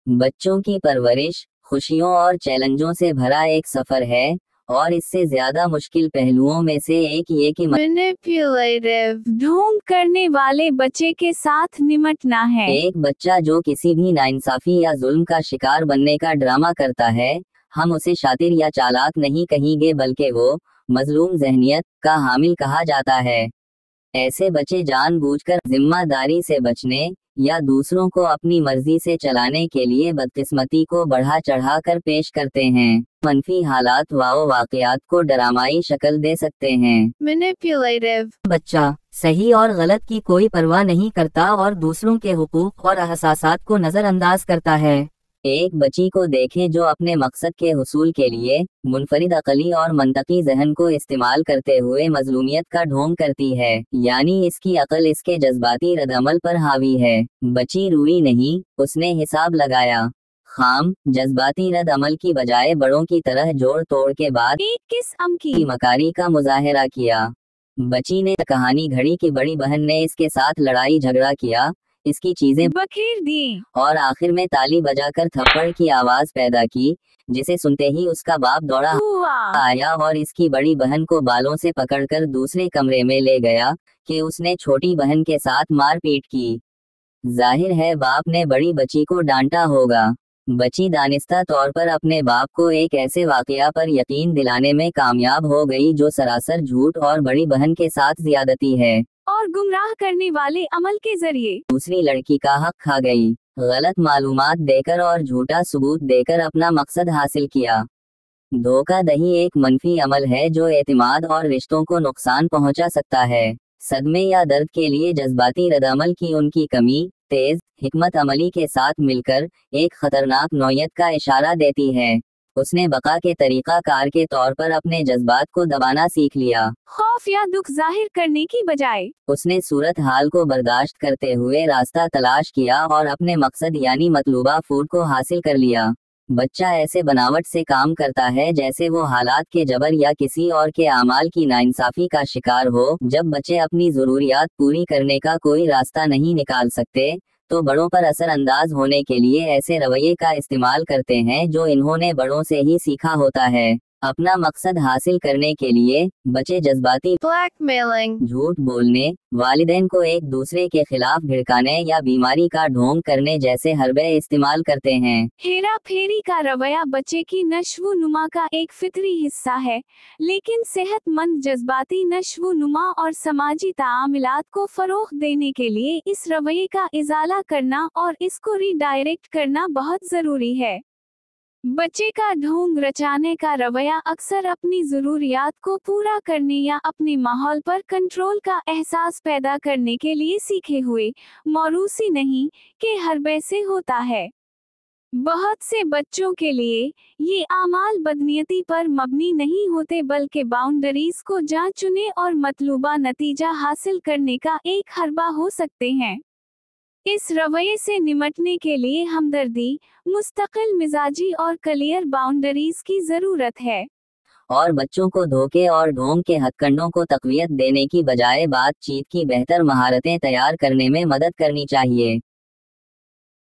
बच्चों की परवरिश खुशियों और चैलेंजों से भरा एक सफर है, और इससे ज्यादा मुश्किल पहलुओं में से एक ये कि मैनिपुलेटिव ढोंग करने वाले बच्चे के साथ निमटना है। एक बच्चा जो किसी भी नाइंसाफी या जुल्म का शिकार बनने का ड्रामा करता है, हम उसे शातिर या चालाक नहीं कहेंगे, बल्कि वो मजलूम जहनियत का हामिल कहा जाता है। ऐसे बच्चे जानबूझकर जिम्मेदारी से बचने या दूसरों को अपनी मर्जी से चलाने के लिए बदकिस्मती को बढ़ा चढ़ा कर पेश करते हैं। मनफी हालात वाक़यात को ड्रामाई शक्ल दे सकते हैं। मैनिपुलेटिव बच्चा सही और गलत की कोई परवाह नहीं करता और दूसरों के हुकूक और एहसासात को नजरअंदाज करता है। एक बच्ची को देखें जो अपने मकसद के हुसूल के लिए मुनफरिद अकली और मंतकी जहन को इस्तेमाल करते हुए मजलूमियत का ढोंग करती है, यानी इसकी अकल इसके जज्बाती रद्दअमल पर हावी है। बच्ची रूई नहीं, उसने हिसाब लगाया। खाम जज्बाती रद्दअमल की बजाय बड़ों की तरह जोड़ तोड़ के बाद एक किस्म की मकारी का मुजाहिरा किया। बच्ची ने कहानी घड़ी कि बड़ी बहन ने इसके साथ लड़ाई झगड़ा किया, इसकी चीजें बखेर दी और आखिर में ताली बजाकर थप्पड़ की आवाज पैदा की, जिसे सुनते ही उसका बाप दौड़ा आया और इसकी बड़ी बहन को बालों से पकड़कर दूसरे कमरे में ले गया कि उसने छोटी बहन के साथ मारपीट की। जाहिर है बाप ने बड़ी बच्ची को डांटा होगा। बच्ची दानिस्ता तौर पर अपने बाप को एक ऐसे वाकया पर यकीन दिलाने में कामयाब हो गई जो सरासर झूठ और बड़ी बहन के साथ ज्यादती है और गुमराह करने वाले अमल के जरिए दूसरी लड़की का हक खा गई। गलत मालूमात देकर और झूठा सबूत देकर अपना मकसद हासिल किया। धोखाधड़ी एक मनफी अमल है जो एतमाद और रिश्तों को नुकसान पहुंचा सकता है। सदमे या दर्द के लिए जज्बाती रद्दअमल की उनकी कमी तेज हिकमत अमली के साथ मिलकर एक खतरनाक नौयत का इशारा देती है। उसने बका के तरीका कार के तौर पर अपने जज्बात को दबाना सीख लिया। खौफ या दुख जाहिर करने की बजाय उसने सूरत हाल को बर्दाश्त करते हुए रास्ता तलाश किया और अपने मकसद यानी मतलूबा फूड को हासिल कर लिया। बच्चा ऐसे बनावट से काम करता है जैसे वो हालात के जबर या किसी और के आमाल की नाइंसाफी का शिकार हो। जब बच्चे अपनी जरूरियात पूरी करने का कोई रास्ता नहीं निकाल सकते, तो बड़ों पर असर अंदाज होने के लिए ऐसे रवैये का इस्तेमाल करते हैं जो इन्होंने बड़ों से ही सीखा होता है। अपना मकसद हासिल करने के लिए बच्चे जज्बाती ब्लैकमेलिंग झूठ बोलने, वालिदैन को एक दूसरे के खिलाफ भिड़काने या बीमारी का ढोंग करने जैसे हरबे इस्तेमाल करते हैं। हेरा फेरी का रवैया बच्चे की नश्व नुमा का एक फितरी हिस्सा है, लेकिन सेहतमंद जज्बाती नश्व नुमा और समाजी ताआमुलात को फरोग देने के लिए इस रवैये का इजाला करना और इसको रीडायरेक्ट करना बहुत जरूरी है। बच्चे का ढोंग रचाने का रवैया अक्सर अपनी जरूरियात को पूरा करने या अपने माहौल पर कंट्रोल का एहसास पैदा करने के लिए सीखे हुए मौरूसी नहीं के हरबे से होता है। बहुत से बच्चों के लिए ये आमाल बदनीयती पर मबनी नहीं होते, बल्कि बाउंड्रीज को जांच चुने और मतलूबा नतीजा हासिल करने का एक हरबा हो सकते हैं। इस रवैये से निमटने के लिए हमदर्दी, मुस्तकिल मिजाजी और क्लियर बाउंड्रीज की जरूरत है। और बच्चों को धोखे और ढोंग के हथकंडों को तक़वियत देने की बजाय बातचीत की बेहतर महारतें तैयार करने में मदद करनी चाहिए।